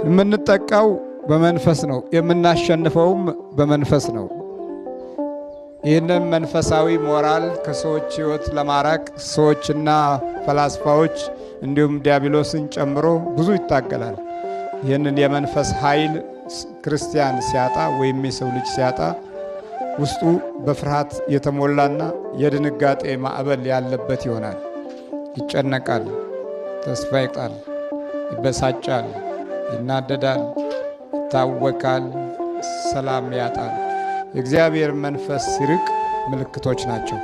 የምንጠቃው በመንፈስ ነው፣ የምናሸንፈውም በመንፈስ ነው። ይህንን መንፈሳዊ ሞራል ከሰዎች ሕይወት ለማራቅ ሰዎችና ፈላስፋዎች እንዲሁም ዲያብሎስን ጨምሮ ብዙ ይታገላል። ይህንን የመንፈስ ኃይል ክርስቲያን ሲያጣ ወይም የሰው ልጅ ሲያጣ ውስጡ በፍርሃት የተሞላና የድንጋጤ ማዕበል ያለበት ይሆናል። ይጨነቃል፣ ተስፋ ይጣል፣ ይበሳጫል፣ ይናደዳል፣ ይታወካል፣ ሰላም ያጣል። የእግዚአብሔር መንፈስ ሲርቅ ምልክቶች ናቸው።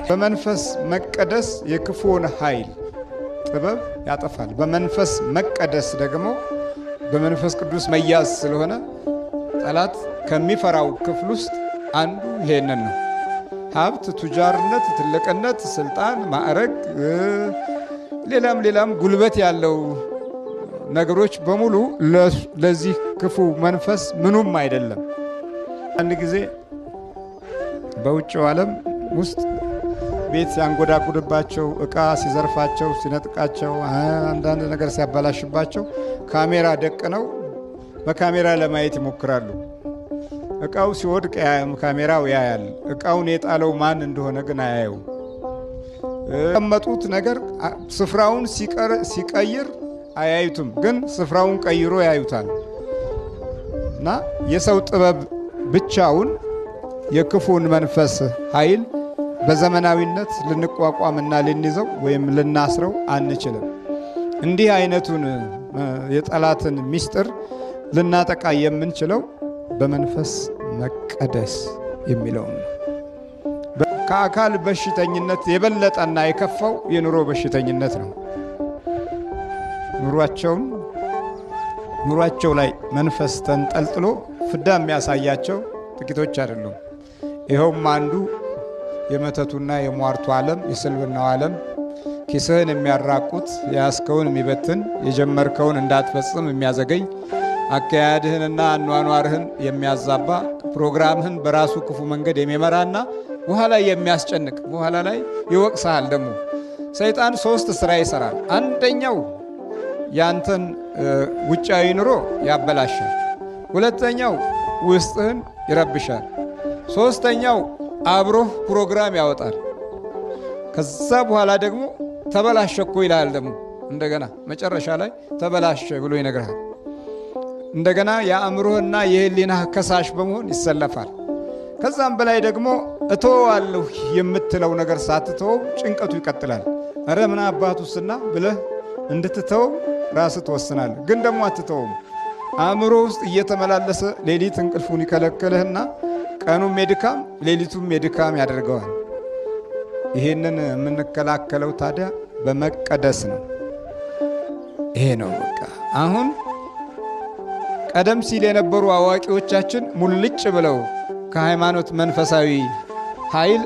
በመንፈስ መቀደስ የክፉውን ኃይል ጥበብ ያጠፋል። በመንፈስ መቀደስ ደግሞ በመንፈስ ቅዱስ መያዝ ስለሆነ ጠላት ከሚፈራው ክፍል ውስጥ አንዱ ይሄንን ነው። ሀብት፣ ቱጃርነት፣ ትልቅነት፣ ስልጣን፣ ማዕረግ፣ ሌላም ጉልበት ያለው ነገሮች በሙሉ ለዚህ ክፉ መንፈስ ምኑም አይደለም። አንድ ጊዜ በውጭው ዓለም ውስጥ ቤት ሲያንጎዳጉድባቸው፣ ዕቃ ሲዘርፋቸው፣ ሲነጥቃቸው፣ አንዳንድ ነገር ሲያበላሽባቸው ካሜራ ደቅነው በካሜራ ለማየት ይሞክራሉ። ዕቃው ሲወድቅ ካሜራው ያያል። ዕቃውን የጣለው ማን እንደሆነ ግን አያየው። የተቀመጡት ነገር ስፍራውን ሲቀይር አያዩትም፣ ግን ስፍራውን ቀይሮ ያዩታል። እና የሰው ጥበብ ብቻውን የክፉን መንፈስ ኃይል በዘመናዊነት ልንቋቋምና ልንይዘው ወይም ልናስረው አንችልም። እንዲህ አይነቱን የጠላትን ምስጢር ልናጠቃ የምንችለው በመንፈስ መቀደስ የሚለውን ነው። ከአካል በሽተኝነት የበለጠና የከፋው የኑሮ በሽተኝነት ነው። ኑሯቸው ላይ መንፈስ ተንጠልጥሎ ፍዳ የሚያሳያቸው ጥቂቶች አይደሉም። ይኸውም አንዱ የመተቱና የሟርቱ ዓለም፣ የስልብናው ዓለም ኪስህን የሚያራቁት፣ የያዝከውን የሚበትን፣ የጀመርከውን እንዳትፈጽም የሚያዘገይ፣ አካያድህንና አኗኗርህን የሚያዛባ፣ ፕሮግራምህን በራሱ ክፉ መንገድ የሚመራና በኋላ የሚያስጨንቅ፣ በኋላ ላይ ይወቅሳል። ደግሞ ሰይጣን 3 ስራ ይሰራል። አንደኛው ያንተን ውጫዊ ኑሮ ያበላሻል። ሁለተኛው ውስጥህን ይረብሻል። ሶስተኛው አብሮህ ፕሮግራም ያወጣል። ከዛ በኋላ ደግሞ ተበላሸ እኮ ይላል። ደግሞ እንደገና መጨረሻ ላይ ተበላሸ ብሎ ይነግርሃል። እንደገና የአእምሮህና የህሊናህ ከሳሽ በመሆን ይሰለፋል። ከዛም በላይ ደግሞ እተወዋለሁ የምትለው ነገር ሳትተወው ጭንቀቱ ይቀጥላል። እረ ምን አባቱስና ብለህ እንድትተወው ራስህ ትወስናለህ። ግን ደግሞ አትተውም። አእምሮ ውስጥ እየተመላለሰ ሌሊት እንቅልፉን ይከለክልህና ቀኑም የድካም ሌሊቱም የድካም ያደርገዋል። ይሄንን የምንከላከለው ታዲያ በመቀደስ ነው። ይሄ ነው በቃ። አሁን ቀደም ሲል የነበሩ አዋቂዎቻችን ሙልጭ ብለው ከሃይማኖት መንፈሳዊ ኃይል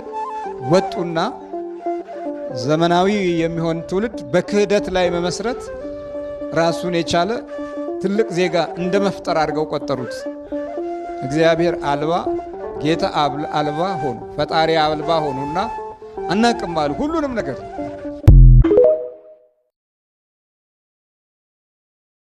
ወጡና ዘመናዊ የሚሆን ትውልድ በክህደት ላይ መመስረት ራሱን የቻለ ትልቅ ዜጋ እንደ መፍጠር አድርገው ቆጠሩት። እግዚአብሔር አልባ፣ ጌታ አልባ ሆኑ፣ ፈጣሪ አልባ ሆኑና አናቅም አሉ ሁሉንም ነገር።